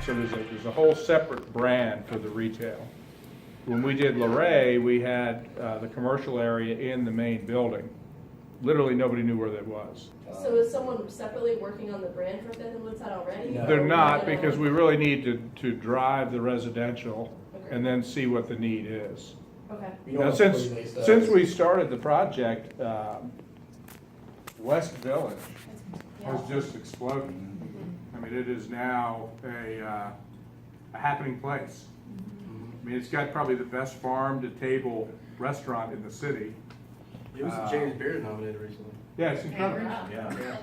So there's a whole separate brand for the retail. When we did Luray, we had the commercial area in the main building. Literally nobody knew where that was. So is someone separately working on the brand for Fifth and Woodside already? No. They're not, because we really need to drive the residential Okay. and then see what the need is. Okay. You know Now, what since Freeway does? since we started the project, West Village has just exploded. I mean, it is now a happening place. I mean, it's got probably the best farm-to-table restaurant in the city. It was a James Beard nominated recently. Yeah, it's incredible. Yeah.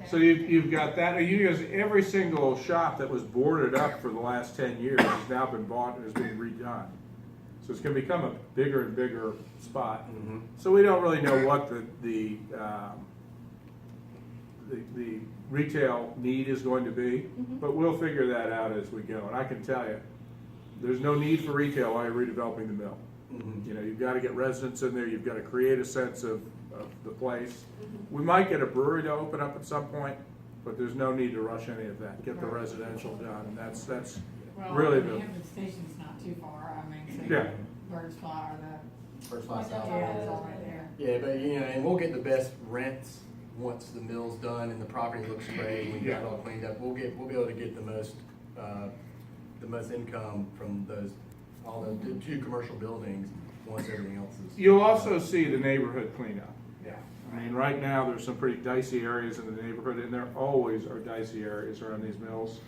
So you've got that, you guys, every single shop that was boarded up for the last 10 years has now been bought and is being redone. So it's gonna become a bigger and bigger spot. Mhm. So we don't really know what the retail need is going to be, but we'll figure that out as we go. And I can tell you, there's no need for retail while you're redeveloping the mill. Mhm. You know, you've got to get residents in there, you've got to create a sense of the place. We might get a brewery to open up at some point, but there's no need to rush any of that. Get the residential done, and that's Well, really the the, Hampton Station's not too far, I mean, so Yeah. Bird's Fly or the, First class out. yeah, it's all right there. Yeah, but you know, and we'll get the best rents once the mill's done and the property looks great, we got it all cleaned up. We'll be able to get the most income from all the two commercial buildings once everything else is. you'll also see the neighborhood cleanup. Yeah. I mean, right now, there's some pretty dicey areas in the neighborhood, and there always are dicey areas around these mills.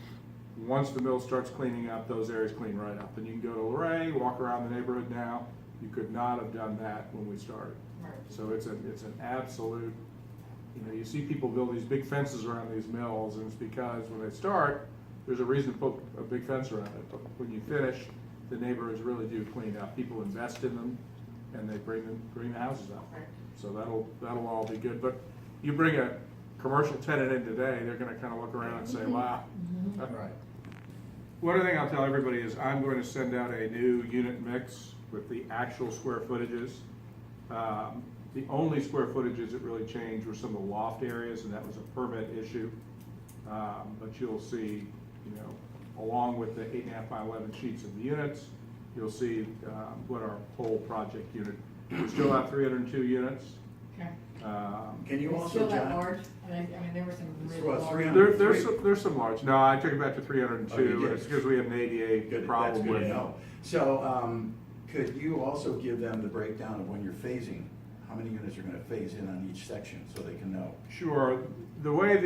Once the mill starts cleaning up, those areas clean right up. And you can go to Luray, walk around the neighborhood now. You could not have done that when we started. Right. So it's an absolute, you know, you see people build these big fences around these mills, and it's because when they start, there's a reason to put a big fence around it. But when you finish, the neighborhoods really do clean up. People invest in them, and they bring the houses up. Right. So that'll all be good. But you bring a commercial tenant in today, they're gonna kind of look around and say, wow. Right. One other thing I'll tell everybody is I'm going to send out a new unit mix with the actual square footages. The only square footages that really changed were some of the loft areas, and that was a permit issue. But you'll see, you know, along with the 8.5 by 11 sheets of the units, you'll see what our whole project unit. We still have 302 units. Okay. Can you It's also, still that John? large? I mean, there were some really Well, large. 300. There's some large. No, I took it back to Oh, you 302, did? and it's because we have an ADA Good, that's problem good with. to know. So, could you also give them the breakdown of when you're phasing, how many units are gonna phase in on each section, so they can know? Sure. The way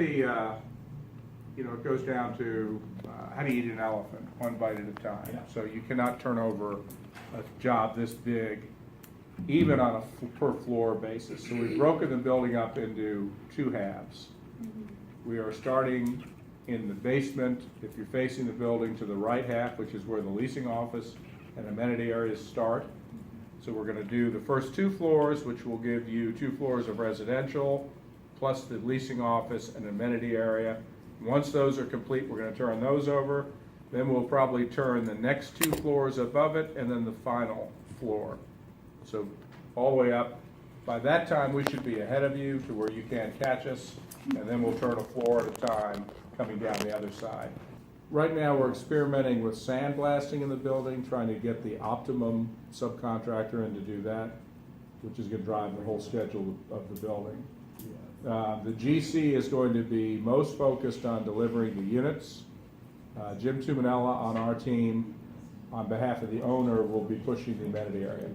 you know, it goes down to how do you eat an elephant, one bite at a time. Yeah. So you cannot turn over a job this big, even on a per floor basis. So we've broken the building up into two halves. We are starting in the basement, if you're facing the building, to the right half, which is where the leasing office and amenity areas start. So we're gonna do the first 2 floors, which will give you 2 floors of residential, plus the leasing office and amenity area. Once those are complete, we're gonna turn those over. Then we'll probably turn the next 2 floors above it, and then the final floor. So all the way up. By that time, we should be ahead of you to where you can't catch us, and then we'll turn a floor at a time coming down the other side. Right now, we're experimenting with sandblasting in the building, trying to get the optimum subcontractor in to do that, which is gonna drive the whole schedule of the building. The GC is going to be most focused on delivering the units. Jim Tumanella on our team, on behalf of the owner, will be pushing the amenity area.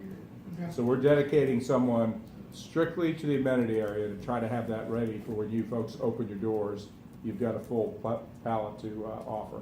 Okay. So we're dedicating someone strictly to the amenity area to try to have that ready for when you folks open your doors. You've got a full palette to offer.